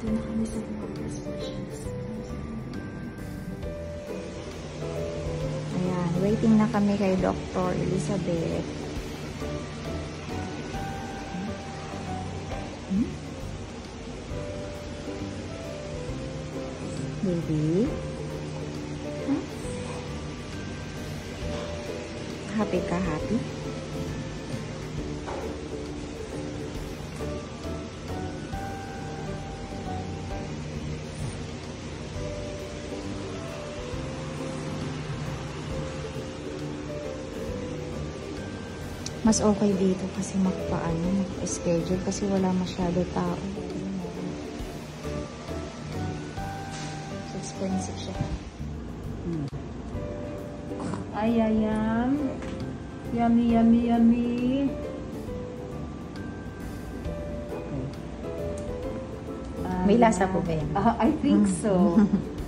Dito na kami sa water stations. Ayan, waiting na kami kay Dr. Elizabeth. Baby? Huh? Happy ka, happy? Mas okay dito kasi mag-schedule kasi wala masyado tao. So expensive siya. Ay, ayam. Yummy, yummy, yummy. May lasa po ba yan? I think so.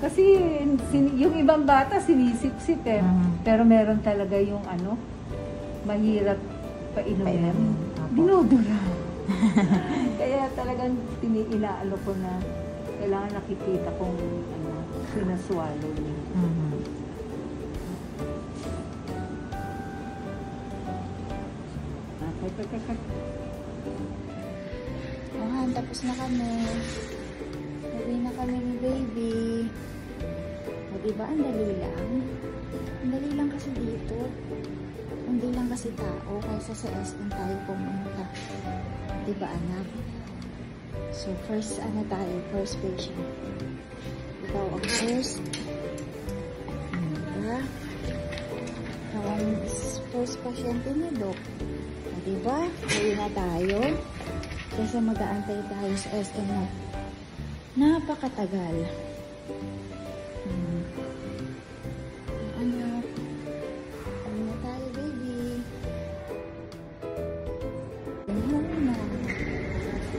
Kasi yung ibang bata sinisip-sip eh. Pero meron talaga yung mahirap painumin. Dinudura. Kaya talagang inaalo ko na kailangan nakikita kung sinaswallow niya. Tapos na kami. Uwi na kami ni baby. O diba, ang dali lang? Ang dali lang kasi dito. Hindi lang kasi tao kaysa sa SM tayo pumunta. Diba, anak? So, first patient. Ikaw ang first. Diba? Ikaw ang first patient ni Doc. O diba? Uwi na tayo. Kasi mag-aantay tayo sa SM na napakatagal. Anak, ano na tayo, baby? Ano na?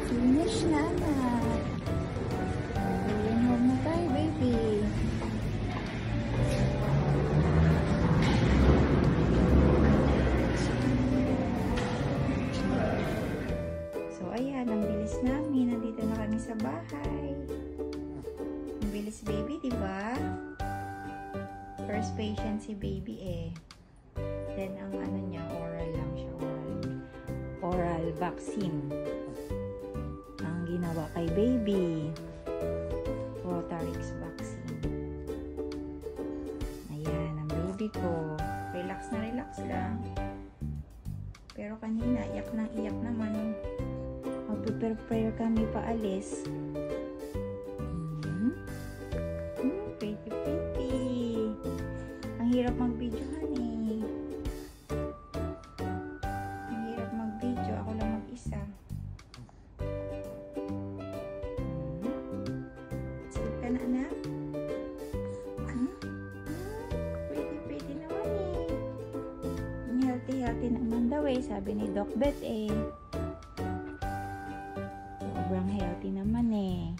Finish na, anak. Ano na tayo, baby? Ayan, ang bilis namin. Nandito na kami sa bahay. Ang bilis, baby, diba? First patient si baby eh. Then, ang niya, oral lang siya. Oral vaccine. Ang ginawa kay baby. Rotarix vaccine. Ayan, ang baby ko. Relax na relax lang. Pero kanina, iyak naman. Prepare kami paalis. Pretty. Ang hirap mag-videohan eh. Ang hirap mag-video. Ako lang mag-isa. Sleep ka na, anak? Pretty naman eh. Healthy naman daw eh. Sabi ni Doc Beth eh. Sobrang healthy naman eh.